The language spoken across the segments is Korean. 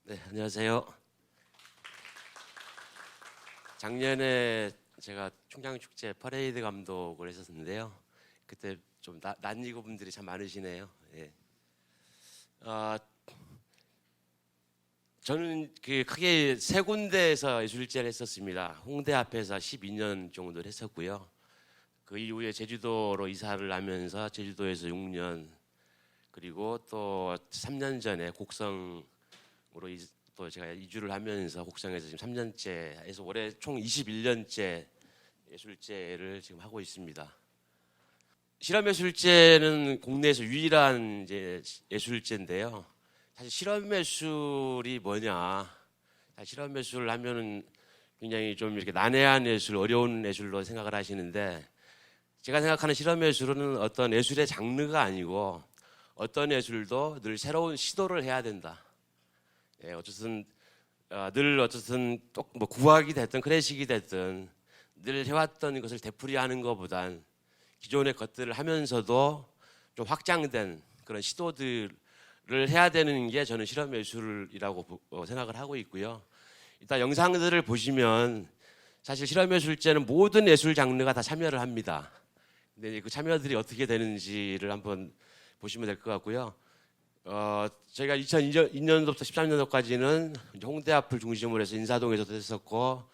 네, 안녕하세요. 작년에 제가 충장축제 퍼레이드 감독을 했었는데요. 그때 좀 낯익은 분들이 참 많으시네요. 예. 저는 크게 세 군데에서 예술제를 했었습니다. 홍대 앞에서 12년 정도 했었고요. 그 이후에 제주도로 이사를 하면서 제주도에서 6년, 그리고 또 3년 전에 곡성으로 또 제가 이주를 하면서 곡성에서 지금 3년째 해서 올해 총 21년째 예술제를 지금 하고 있습니다. 실험예술제는 국내에서 유일한 이제 예술제인데요. 사실 실험예술이 뭐냐? 사실 실험예술을 하면은 굉장히 좀 이렇게 난해한 예술, 어려운 예술로 생각을 하시는데, 제가 생각하는 실험예술은 어떤 예술의 장르가 아니고 어떤 예술도 늘 새로운 시도를 해야 된다. 예, 어쨌든 또 뭐 구학이 됐든 클래식이 됐든 늘 해왔던 것을 되풀이하는 것보단 기존의 것들을 하면서도 좀 확장된 그런 시도들을 해야 되는 게 저는 실험예술이라고 생각을 하고 있고요. 이따 영상들을 보시면 사실 실험예술제는 모든 예술 장르가 다 참여를 합니다. 근데 그 참여들이 어떻게 되는지를 한번 보시면 될 것 같고요. 저희가 2002년도부터 13년도까지는 홍대 앞을 중심으로 해서 인사동에서도 했었고,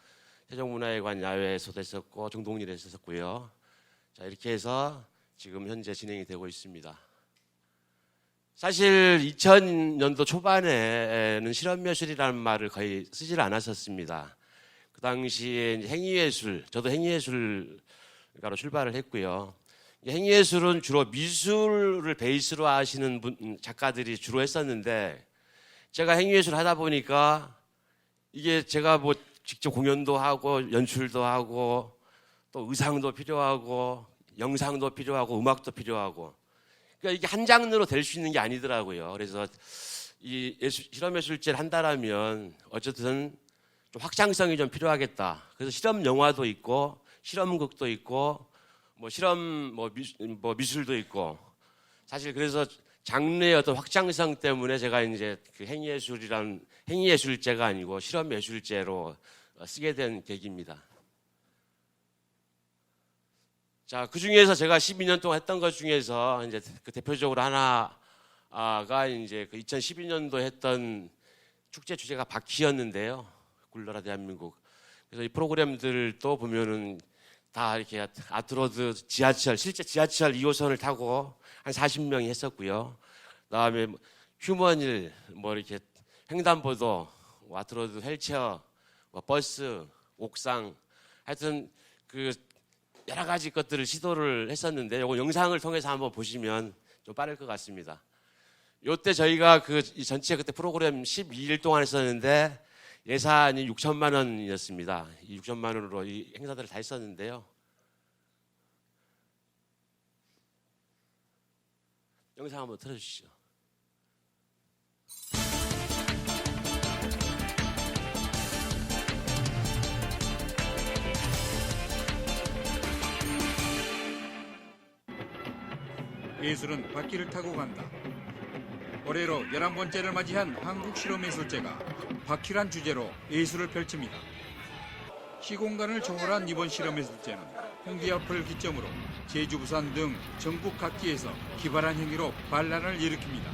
세종문화회관 야외에서도 했었고, 정동리에서 했었고요. 자, 이렇게 해서 지금 현재 진행이 되고 있습니다. 사실 2000년도 초반에는 실험예술이라는 말을 거의 쓰질 않았었습니다. 그 당시에 행위예술, 저도 행위예술가로 출발을 했고요. 행위예술은 주로 미술을 베이스로 하시는 작가들이 주로 했었는데, 제가 행위예술 하다 보니까 이게 제가 뭐 직접 공연도 하고 연출도 하고 또 의상도 필요하고 영상도 필요하고 음악도 필요하고, 그러니까 이게 한 장르로 될 수 있는 게 아니더라고요. 그래서 이 실험예술제를 한다라면 어쨌든 좀 확장성이 좀 필요하겠다. 그래서 실험 영화도 있고 실험극도 있고 미술도 있고, 사실 그래서 장르의 어떤 확장성 때문에 제가 이제 그 행위예술제가 아니고 실험예술제로 쓰게 된 계기입니다. 자, 그 중에서 제가 12년 동안 했던 것 중에서 이제 그 대표적으로 하나가 이제 그 2012년도 했던 축제 주제가 바퀴였는데요. 굴러라 대한민국. 그래서 이 프로그램들도 보면은 다 이렇게 아트로드 실제 지하철 2호선을 타고 한 40명이 했었고요. 그다음에 휴먼힐, 이렇게 횡단보도, 아트로드 휠체어, 버스, 옥상, 하여튼 그 여러 가지 것들을 시도를 했었는데, 이거 영상을 통해서 한번 보시면 좀 빠를 것 같습니다. 요때 저희가 이 전체 그때 프로그램 12일 동안 했었는데 예산이 6천만 원이었습니다. 이 6천만 원으로 이 행사들을 다 했었는데요. 영상 한번 틀어주시죠. 예술은 바퀴를 타고 간다. 올해로 11번째를 맞이한 한국실험예술제가 바퀴란 주제로 예술을 펼칩니다. 시공간을 초월한 이번 실험예술제는 홍대 앞을 기점으로 제주, 부산 등 전국 각지에서 기발한 행위로 반란을 일으킵니다.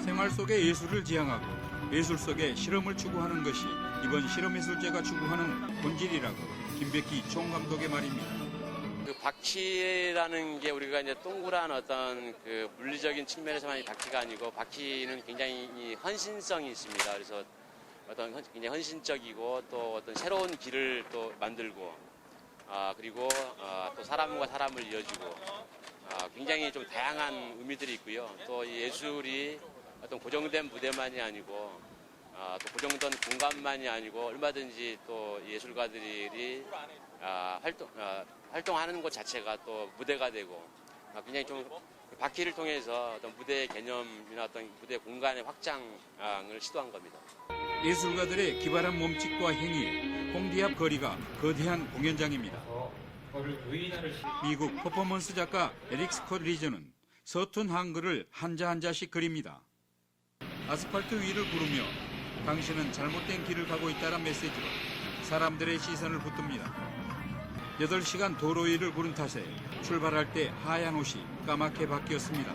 생활 속의 예술을 지향하고 예술 속의 실험을 추구하는 것이 이번 실험예술제가 추구하는 본질이라고 김백희 총감독의 말입니다. 그 바퀴라는 게 우리가 이제 동그란 어떤 그 물리적인 측면에서만이 바퀴가 아니고, 바퀴는 굉장히 헌신성이 있습니다. 그래서 굉장히 헌신적이고 또 어떤 새로운 길을 또 만들고, 그리고 또 사람과 사람을 이어주고, 굉장히 좀 다양한 의미들이 있고요. 또 이 예술이 어떤 고정된 무대만이 아니고, 또 고정된 공간만이 아니고, 얼마든지 또 예술가들이 활동하는 것 자체가 또 무대가 되고, 굉장히 좀 바퀴를 통해서 어떤 무대의 개념이나 어떤 무대 공간의 확장을 시도한 겁니다. 예술가들의 기발한 몸짓과 행위에 홍대 앞 거리가 거대한 공연장입니다. 미국 퍼포먼스 작가 에릭 스콧 리저는 서툰 한글을 한자 한자씩 그립니다. 아스팔트 위를 구르며 당신은 잘못된 길을 가고 있다는 메시지로 사람들의 시선을 붙듭니다. 8시간 도로 위를 구른 탓에 출발할 때 하얀 옷이 까맣게 바뀌었습니다.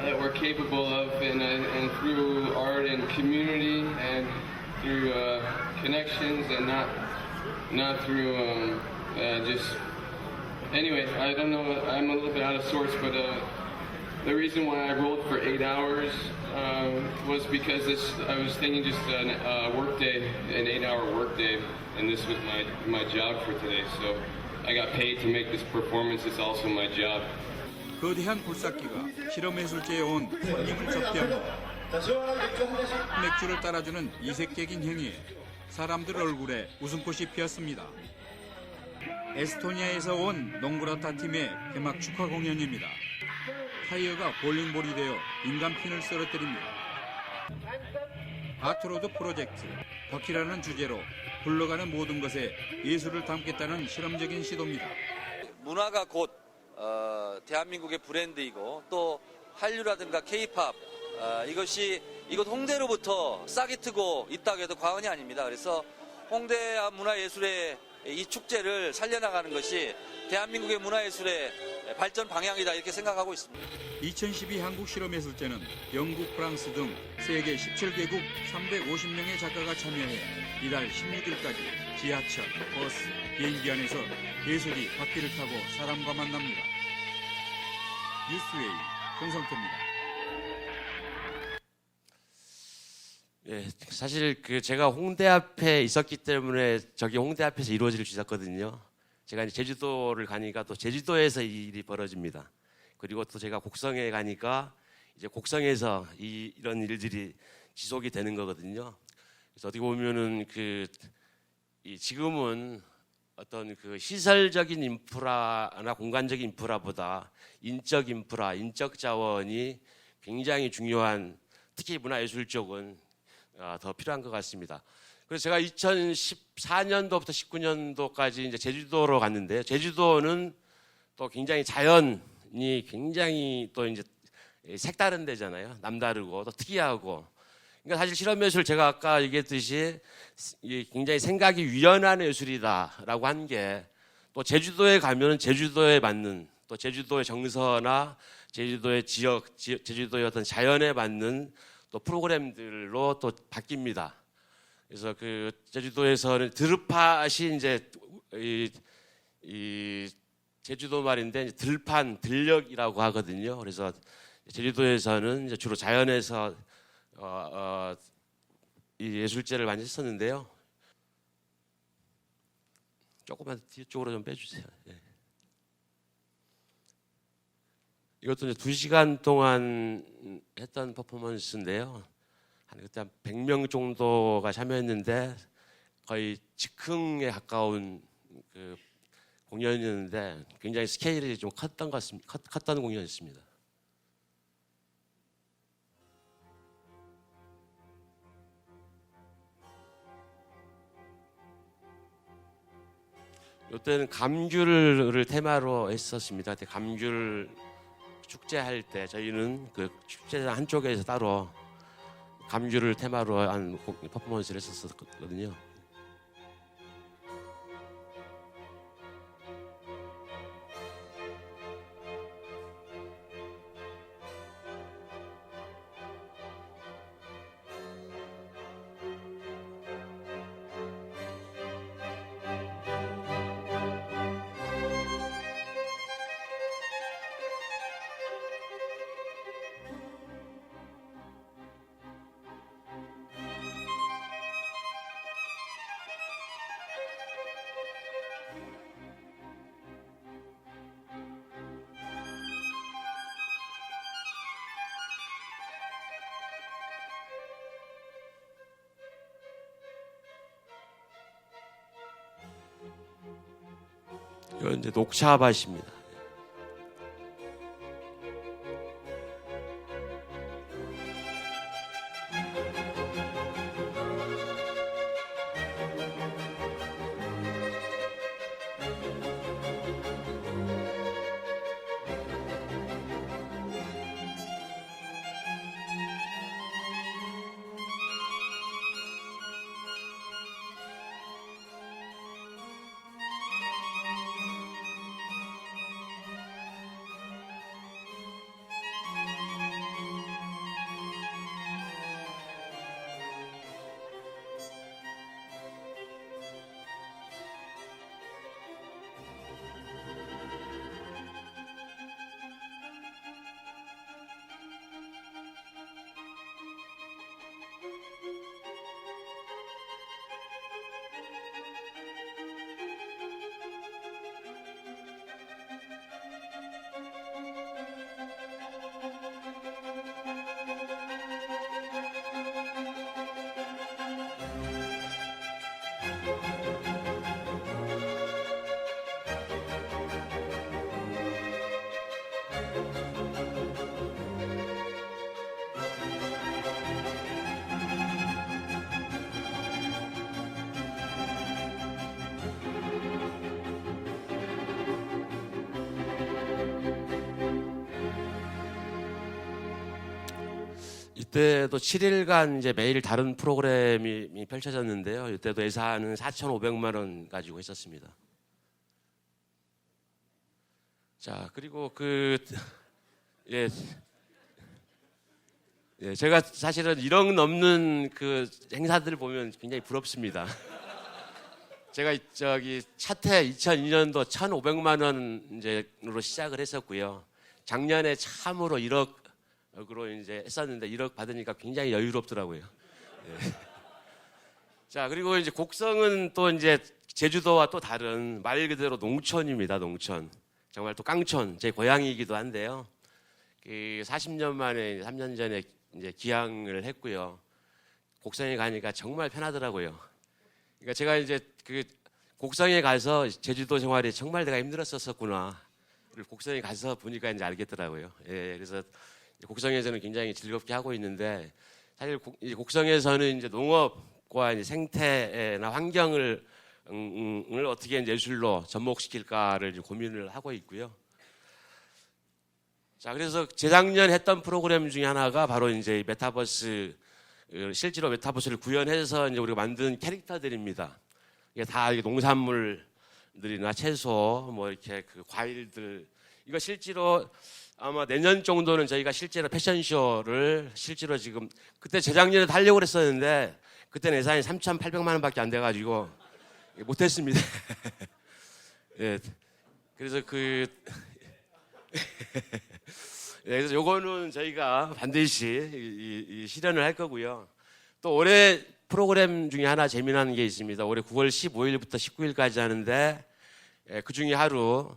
That we're capable of, and through art and community, and through connections, and not through just. Anyway, I don't know. I'm a little bit out of sorts, but the reason why I rolled for 8 hours was because I was thinking just a work day, an 8-hour work day, and this was my job for today. So I got paid to make this performance. It's also my job. 거대한 굴삭기가 실험예술제에 온 손님을 접대합니다. 맥주를 따라주는 이색적인 행위에 사람들 얼굴에 웃음꽃이 피었습니다. 에스토니아에서 온 농구라타 팀의 개막 축하 공연입니다. 타이어가 볼링볼이 되어 인간핀을 쓰러뜨립니다. 아트로드 프로젝트, 바퀴라는 주제로 굴러가는 모든 것에 예술을 담겠다는 실험적인 시도입니다. 문화가 곧 대한민국의 브랜드이고 또 한류라든가 K-팝 이것이 이곳 홍대로부터 싹이 트고 있다고 해도 과언이 아닙니다. 그래서 홍대 문화예술의 이 축제를 살려나가는 것이 대한민국의 문화예술의 발전 방향이다 이렇게 생각하고 있습니다. 2012 한국실험예술제는 영국, 프랑스 등 세계 17개국 350명의 작가가 참여해 이달 16일까지 지하철, 버스, 비행기 안에서 예술이 바퀴를 타고 사람과 만납니다. 뉴스웨이 홍성태입니다. 예, 사실 제가 홍대 앞에 있었기 때문에 저기 홍대 앞에서 이루어질 수 있었거든요. 제가 이제 제주도를 가니까 또 제주도에서 이 일이 벌어집니다. 그리고 또 제가 곡성에 가니까 이제 곡성에서 이런 일들이 지속이 되는 거거든요. 그래서 어떻게 보면은 지금은 어떤 시설적인 인프라나 공간적인 인프라보다 인적 인프라, 인적 자원이 굉장히 중요한, 특히 문화예술 쪽은 더 필요한 것 같습니다. 그래서 제가 2014년도부터 19년도까지 이제 제주도로 갔는데요. 제주도는 또 굉장히 자연이 굉장히 또 이제 색다른 데잖아요. 남다르고 또 특이하고. 그러니까 사실 실험예술 제가 아까 얘기했듯이 굉장히 생각이 유연한 예술이다라고 한 게 또 제주도에 가면은 제주도에 맞는 또 제주도의 정서나 제주도의 지역, 제주도의 어떤 자연에 맞는 또 프로그램들로 또 바뀝니다. 그래서 제주도에서는 들판이 이제 이 제주도 말인데 이제 들판, 들녘이라고 하거든요. 그래서 제주도에서는 이제 주로 자연에서 이 예술제를 많이 했었는데요. 조금만 뒤쪽으로 좀 빼주세요. 예. 이것도 이제 2시간 동안 했던 퍼포먼스인데요. 그때 한 100명 정도가 참여했는데 거의 즉흥에 가까운 공연이었는데 굉장히 스케일이 좀 컸던 것 같습니다. 컸던 공연이었습니다. 이때는 감귤을 테마로 했었습니다. 그때 감귤 축제할 때 저희는 축제장 한쪽에서 따로 감귤을 테마로 한 퍼포먼스를 했었거든요. 이건 이제 녹차밭입니다. 그때도 7일간 이제 매일 다른 프로그램이 펼쳐졌는데요. 이때도 예산은 4,500만 원 가지고 했었습니다. 자, 그리고 예, 제가 사실은 1억 넘는 그 행사들을 보면 굉장히 부럽습니다. 제가 저기 차태 2002년도 1,500만 원 이제로 시작을 했었고요. 작년에 참으로 1억으로 이제 했었는데 1억 받으니까 굉장히 여유롭더라고요. 예. 자, 그리고 이제 곡성은 또 이제 제주도와 또 다른 말 그대로 농촌입니다. 농촌. 정말 또 깡촌, 제 고향이기도 한데요. 40년 만에 3년 전에 이제 기항을 했고요. 곡성에 가니까 정말 편하더라고요. 그러니까 제가 이제 그 곡성에 가서 제주도 생활이 정말 내가 힘들었었구나. 곡성에 가서 보니까 이제 알겠더라고요. 예, 그래서 곡성에서는 굉장히 즐겁게 하고 있는데 사실 곡성에서는 이제 농업과 이제 생태나 환경을 어떻게 이제 예술로 접목시킬까를 이제 고민을 하고 있고요. 자, 그래서 재작년 했던 프로그램 중에 하나가 바로 이제 메타버스, 실제로 메타버스를 구현해서 이제 우리가 만든 캐릭터들입니다. 이게 다 농산물들이나 채소, 뭐 이렇게 그 과일들, 이거 실제로 아마 내년 정도는 저희가 실제로 패션쇼를 실제로 지금 그때 재작년에 하려고 그랬었는데 그때는 예산이 3,800만 원밖에 안 돼가지고 못했습니다. 예, 그래서 예, 그래서 요거는 저희가 반드시 실현을 할 거고요. 또 올해 프로그램 중에 하나 재미난 게 있습니다. 올해 9월 15일부터 19일까지 하는데 그 중에 하루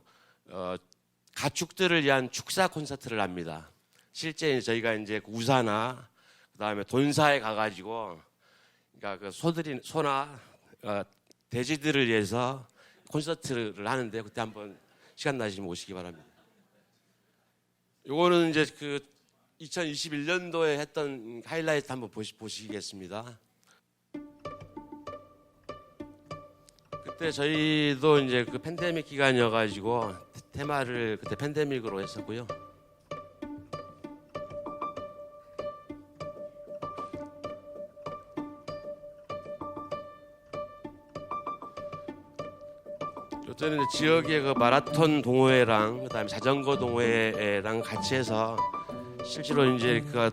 가축들을 위한 축사 콘서트를 합니다. 실제 저희가 이제 우사나 그다음에 돈사에 가가지고 그러니까 그 소나 돼지들을 위해서 콘서트를 하는데 그때 한번 시간 나시면 오시기 바랍니다. 요거는 이제 그 2021년도에 했던 하이라이트 한번 보시겠습니다. 그때 저희도 이제 그 팬데믹 기간이어가지고 테마를 그때 팬데믹으로 했었고요. 이때는 이제 지역의 그 마라톤 동호회랑 그다음에 자전거 동호회랑 같이 해서 실제로 이제 그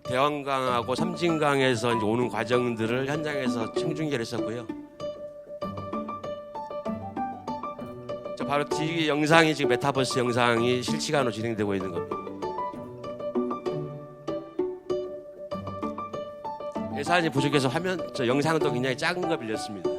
대왕강하고 섬진강에서 이제 오는 과정들을 현장에서 생중계를 했었고요. 저 바로 뒤 영상이 지금 메타버스 영상이 실시간으로 진행되고 있는 겁니다. 예산이 부족해서 저 영상은 또 굉장히 작은 거 빌렸습니다.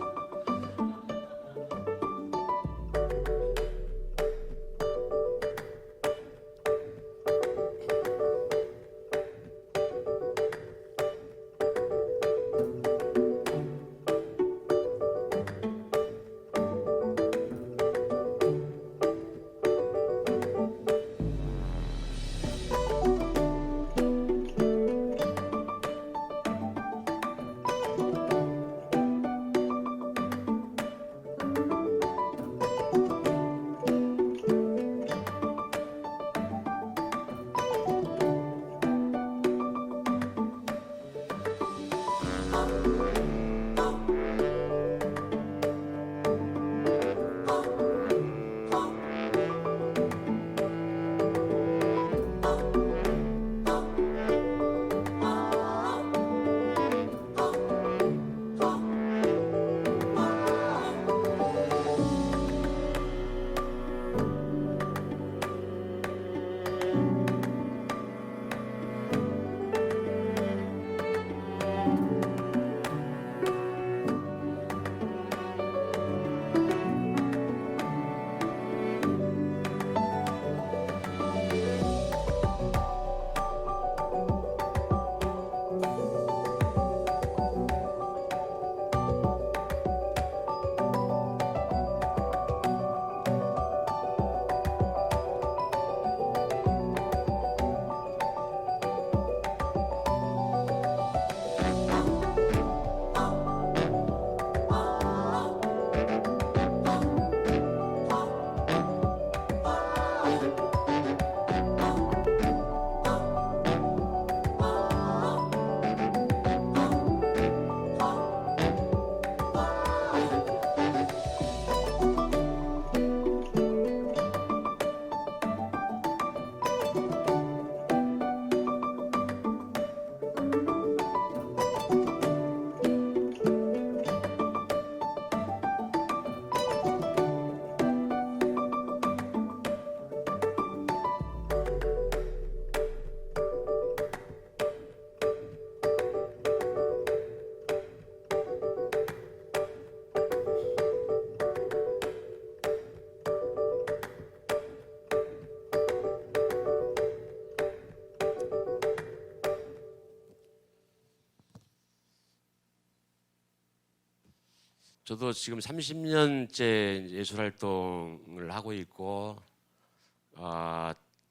저도 지금 30년째 예술 활동을 하고 있고,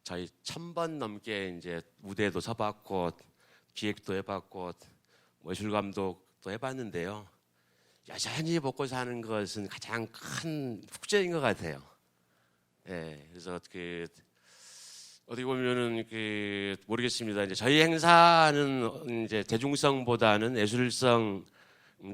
저희 1000번 넘게 이제 무대도 서봤고, 기획도 해봤고, 예술 감독도 해봤는데요. 여전히 먹고 사는 것은 가장 큰 숙제인 것 같아요. 예, 그래서 어떻게 보면은 모르겠습니다. 이제 저희 행사는 이제 대중성보다는 예술성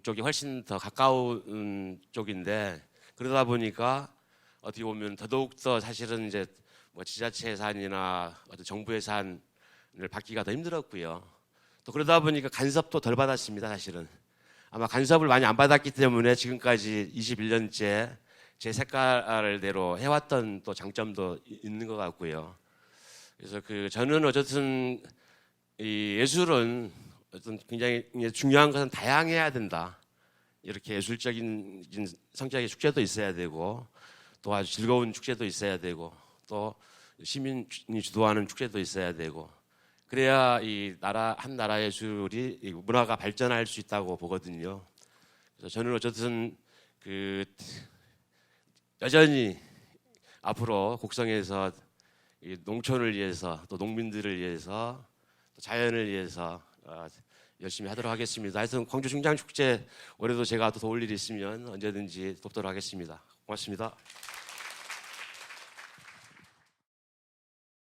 쪽이 훨씬 더 가까운 쪽인데, 그러다 보니까 어떻게 보면 더더욱 더 사실은 이제 뭐 지자체 예산이나 어떤 정부 예산을 받기가 더 힘들었고요. 또 그러다 보니까 간섭도 덜 받았습니다. 사실은 아마 간섭을 많이 안 받았기 때문에 지금까지 21년째 제 색깔대로 해왔던 또 장점도 있는 것 같고요. 그래서 저는 어쨌든 이 예술은 어떤 굉장히 중요한 것은 다양해야 된다. 이렇게 예술적인 성격의 축제도 있어야 되고, 또 아주 즐거운 축제도 있어야 되고, 또 시민이 주도하는 축제도 있어야 되고, 그래야 이 한 나라 예술이 이 문화가 발전할 수 있다고 보거든요. 그래서 저는 어쨌든 여전히 앞으로 곡성에서 이 농촌을 위해서, 또 농민들을 위해서, 또 자연을 위해서 열심히 하도록 하겠습니다. 하여튼 광주 중장축제 올해도 제가 더 도울 일이 있으면 언제든지 돕도록 하겠습니다. 고맙습니다.